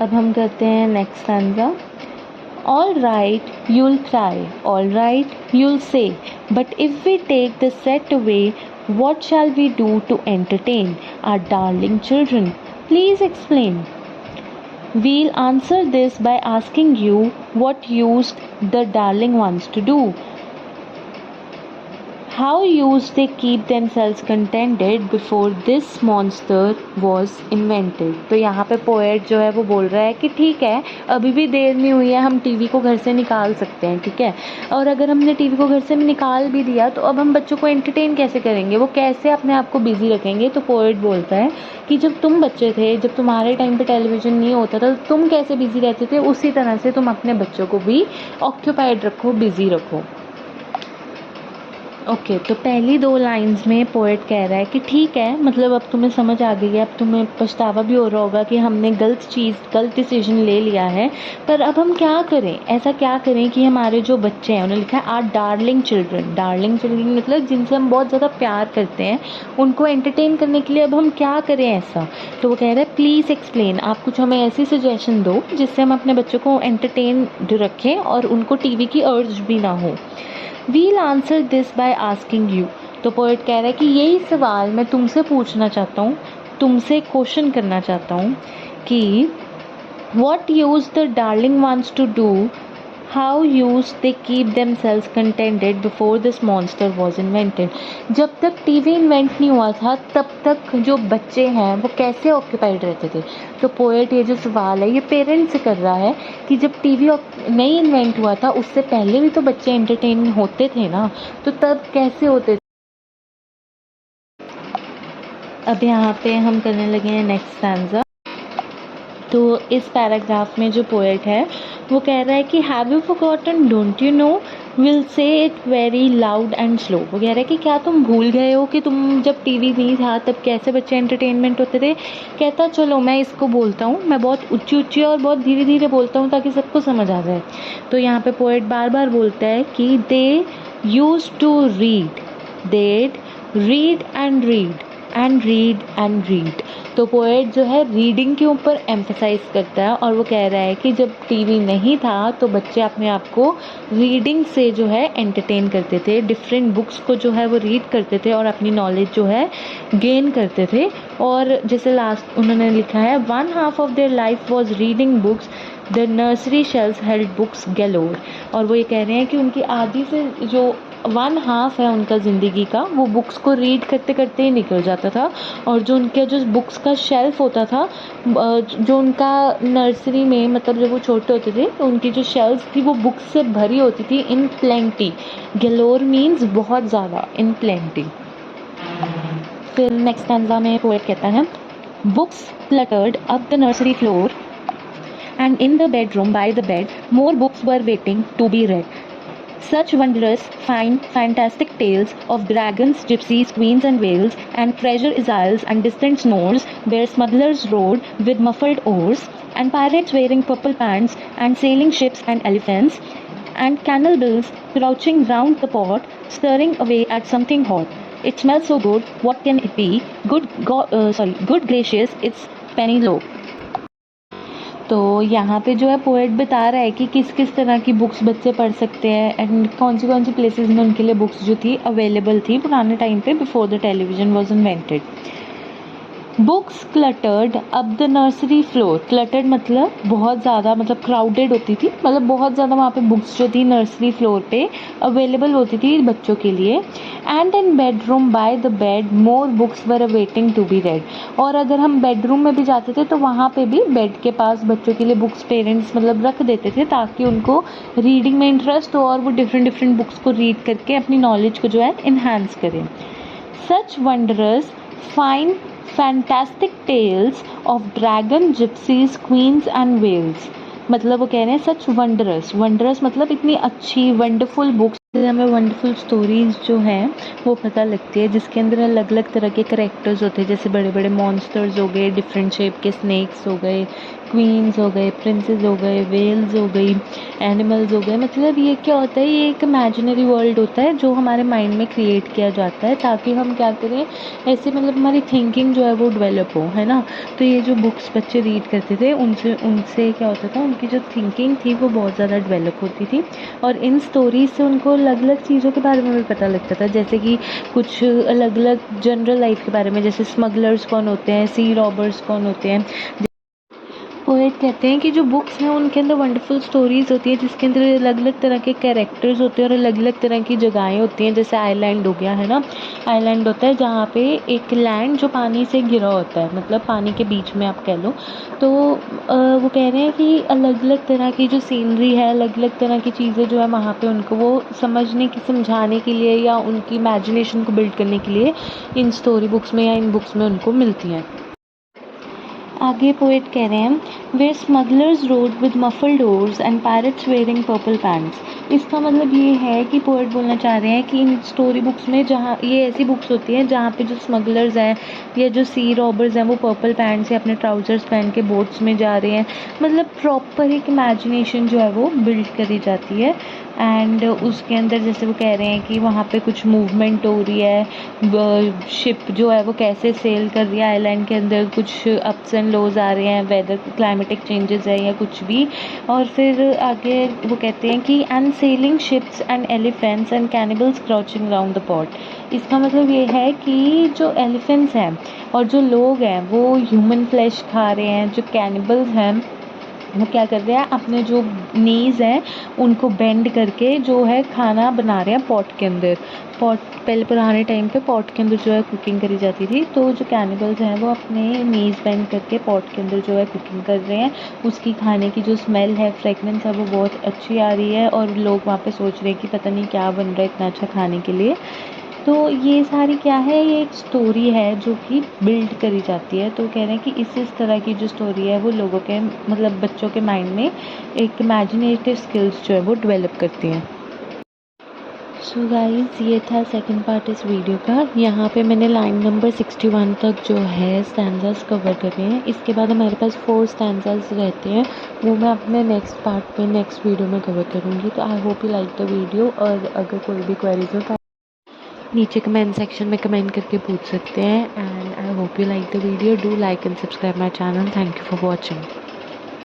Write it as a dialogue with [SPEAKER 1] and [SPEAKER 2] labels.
[SPEAKER 1] अब हम करते हैं next stanza. All right, you'll cry. All right, you'll say. But if we take the set away, what shall we do to entertain our darling children? Please explain. We'll answer this by asking you what used the darling ones to do. How used they keep themselves contented before this monster was invented? तो यहाँ पे poet जो है वो बोल रहा है कि ठीक है, अभी भी देर नहीं हुई है, हम टीवी को घर से निकाल सकते हैं, ठीक है। और अगर हमने टीवी को घर से निकाल भी दिया तो अब हम बच्चों को एंटरटेन कैसे करेंगे, वो कैसे अपने आप को बिजी रखेंगे। तो पोएट बोलता है कि जब तुम बच्चे थे, जब तुम्हारे टाइम पे टेलीविज़न नहीं होता था, तो तुम कैसे बिजी रहते थे, उसी तरह से तुम अपने बच्चों को भी ऑक्यूपाइड रखो, बिजी रखो। ओके तो पहली 2 लाइंस में पोएट कह रहा है कि ठीक है, मतलब अब तुम्हें समझ आ गई है, अब तुम्हें पछतावा भी हो रहा होगा कि हमने गलत डिसीजन ले लिया है, पर अब हम क्या करें, ऐसा क्या करें कि हमारे जो बच्चे हैं, उन्होंने लिखा है आर डार्लिंग चिल्ड्रन मतलब जिनसे हम बहुत ज़्यादा प्यार करते हैं, उनको एंटरटेन करने के लिए अब हम क्या करें ऐसा। तो वो कह रहा है प्लीज़ एक्सप्लेन, आप कुछ हमें ऐसी सजेशन दो जिससे हम अपने बच्चों को एंटरटेन रखें और उनको टीवी की अर्ज भी ना हो। We'll answer this by asking you. तो पोएट कह रहा है कि यही सवाल मैं तुमसे पूछना चाहता हूँ, तुमसे क्वेश्चन करना चाहता हूँ कि what used the darling ones to do, how used they keep themselves contented before this monster was invented. जब तक टीवी इन्वेंट नहीं हुआ था तब तक जो बच्चे हैं वो कैसे ऑक्यूपाइड रहते थे। तो पोएट ये जो सवाल है ये पेरेंट्स से कर रहा है कि जब टीवी नहीं इन्वेंट हुआ था उससे पहले भी तो बच्चे एंटरटेन होते थे ना, तो तब कैसे होते थे। अब यहाँ पे हम करने लगे हैं नेक्स्ट स्टैंजा। तो इस पैराग्राफ में जो पोएट है वो कह रहा है कि have you forgotten, don't you know, will say it very loud and slow. वो कह रहा है कि क्या तुम भूल गए हो कि तुम जब टीवी नहीं था तब कैसे बच्चे एंटरटेनमेंट होते थे। कहता चलो मैं इसको बोलता हूँ, मैं बहुत ऊंची और बहुत धीरे धीरे बोलता हूँ ताकि सबको समझ आ जाए। तो यहाँ पे पोएट बार बार बोलता है कि दे यूज टू रीड, देड read and read and read and read. तो पोएट जो है रीडिंग के ऊपर एम्फसाइज करता है और वो कह रहा है कि जब टीवी नहीं था तो बच्चे अपने आप को रीडिंग से जो है एंटरटेन करते थे, डिफरेंट बुक्स को जो है वो रीड करते थे और अपनी नॉलेज जो है गेन करते थे। और जैसे लास्ट उन्होंने लिखा है 1/2 of their life was reading books, the nursery shelves held books galore. और वो ये कह रहे हैं कि उनकी आधी से जो 1/2 है उनका ज़िंदगी का, वो बुक्स को रीड करते करते ही निकल जाता था। और जो उनके जो बुक्स का शेल्फ होता था, जो उनका नर्सरी में मतलब जब वो छोटे होते थे तो उनकी जो शेल्फ थी वो बुक्स से भरी होती थी इन प्लेंटी। गैलोर मीन्स बहुत ज़्यादा, इन प्लेंटी। फिर नेक्स्ट स्टैंजा में पोएट कहता है books cluttered up the nursery floor and in the bedroom by the bed more books were waiting to be read. Such wondrous, fine, fantastic tales of dragons, gypsies, queens and whales, and treasure isles and distant snows, where smugglers rode with muffled oars, and pirates wearing purple pants, and sailing ships and elephants, and cannibals crouching round the pot, stirring away at something hot. It smells so good. What can it be? Good gracious, it's Penelope. तो यहाँ पे जो है poet बता रहा है कि किस किस तरह की बुक्स बच्चे पढ़ सकते हैं एंड कौन सी प्लेसेस में उनके लिए बुक्स जो थी अवेलेबल थी पुराने टाइम पे before the television was invented. Books cluttered अब द नर्सरी फ्लोर। क्लटर्ड मतलब बहुत ज़्यादा, मतलब क्राउडेड होती थी, मतलब बहुत ज़्यादा वहाँ पे बुक्स जो थी नर्सरी फ्लोर पे अवेलेबल होती थी बच्चों के लिए। And in bedroom by the bed more books were waiting to be read. और अगर हम बेडरूम में भी जाते थे तो वहाँ पे भी बेड के पास बच्चों के लिए बुक्स पेरेंट्स मतलब रख देते थे ताकि उनको रीडिंग में इंटरेस्ट हो और वो डिफरेंट बुक्स को रीड करके अपनी नॉलेज को जो है इन्हांस करें। Such wondrous fine fantastic tales of dragon, gypsies, queens and whales. मतलब वो कह रहे हैं सच वंडरस मतलब इतनी अच्छी वंडरफुल बुक्स हमें वंडरफुल स्टोरीज़ जो हैं वो पता लगती है, जिसके अंदर अलग अलग तरह के करैक्टर्स होते हैं, जैसे बड़े बड़े मॉन्स्टर्स हो गए, डिफरेंट शेप के स्नैक्स हो गए, क्वींस हो गए, प्रिंसेस हो गए, वेल्स हो गई, एनिमल्स हो गए। मतलब ये क्या होता है, ये एक इमेजिनरी वर्ल्ड होता है जो हमारे माइंड में क्रिएट किया जाता है ताकि हम क्या करें, ऐसे मतलब हमारी थिंकिंग जो है वो डेवलप हो, है ना। तो ये जो बुक्स बच्चे रीड करते थे उनसे उनसे क्या होता था, उनकी जो थिंकिंग थी वो बहुत ज़्यादा डेवलप होती थी और इन स्टोरीज़ से उनको अलग अलग चीज़ों के बारे में भी पता लगता था, जैसे कि कुछ अलग अलग जनरल लाइफ के बारे में, जैसे स्मगलर्स कौन होते हैं, सी रॉबर्स कौन होते हैं। पोएट कहते हैं कि जो बुक्स हैं उनके अंदर वंडरफुल स्टोरीज़ होती है, जिसके अंदर अलग अलग तरह के कैरेक्टर्स होते हैं और अलग अलग तरह की जगहें होती हैं, जैसे आइलैंड हो गया, है ना। आइलैंड होता है जहाँ पे एक लैंड जो पानी से घिरा होता है, मतलब पानी के बीच में आप कह लो। तो वो कह रहे हैं कि अलग अलग तरह की जो सीनरी है, अलग अलग तरह की चीज़ें जो है वहाँ पे उनको वो समझाने के लिए या उनकी इमेजिनेशन को बिल्ड करने के लिए इन स्टोरी बुक्स में या इन बुक्स में उनको मिलती हैं। आगे पोएट कह रहे हैं, where smugglers rode with muffled oars and pirates wearing purple pants. इसका मतलब ये है कि पोएट बोलना चाह रहे हैं कि इन स्टोरी बुक्स में, जहाँ ये ऐसी बुक्स होती हैं जहाँ पे जो स्मगलर्स हैं या जो सी रॉबर्स हैं वो पर्पल पैंट्स या अपने ट्राउजर्स पहन के बोट्स में जा रहे हैं। मतलब प्रॉपर एक इमेजिनेशन जो है वो बिल्ड करी जाती है। एंड उसके अंदर जैसे वो कह रहे हैं कि वहाँ पे कुछ मूवमेंट हो रही है, शिप जो है वो कैसे सेल कर रही है आइलैंड के अंदर, कुछ अप्स एंड लोज आ रहे हैं, वेदर क्लाइमेटिक चेंजेस है या कुछ भी। और फिर आगे वो कहते हैं कि and selling ships and elephants and cannibals crouching around the pot. इसका मतलब ये है कि जो एलिफेंट्स हैं और जो लोग हैं वो ह्यूमन फ्लैश खा रहे हैं, जो कैनिबल्स हैं वो क्या कर रहे हैं, अपने जो नीज़ हैं उनको बेंड करके जो है खाना बना रहे हैं पॉट के अंदर। पॉट पहले पुराने टाइम पे पॉट के अंदर जो है कुकिंग करी जाती थी, तो जो कैनिबल्स हैं वो अपने नीज़ बेंड करके पॉट के अंदर जो है कुकिंग कर रहे हैं। उसकी खाने की जो स्मेल है, फ्रेगनेंस है, वो बहुत अच्छी आ रही है और लोग वहाँ पे सोच रहे हैं कि पता नहीं क्या बन रहा है इतना अच्छा खाने के लिए। तो ये सारी क्या है, ये एक स्टोरी है जो कि बिल्ड करी जाती है। तो कह रहे हैं कि इस तरह की जो स्टोरी है वो लोगों के मतलब बच्चों के माइंड में एक इमेजिनेटिव स्किल्स जो है वो डेवलप करती हैं। सो गाइस, ये था सेकंड पार्ट इस वीडियो का। यहाँ पे मैंने लाइन नंबर 61 तक जो है स्टैंजास कवर करे हैं। इसके बाद हमारे पास 4 स्टैंजास रहते हैं, वो मैं अपने नेक्स्ट पार्ट में नेक्स्ट वीडियो में कवर करूँगी। तो I hope you like the video, और अगर कोई भी क्वेरीज हो तो नीचे कमेंट सेक्शन में कमेंट करके पूछ सकते हैं। And I hope you like the video, do like and subscribe my channel. Thank you for watching.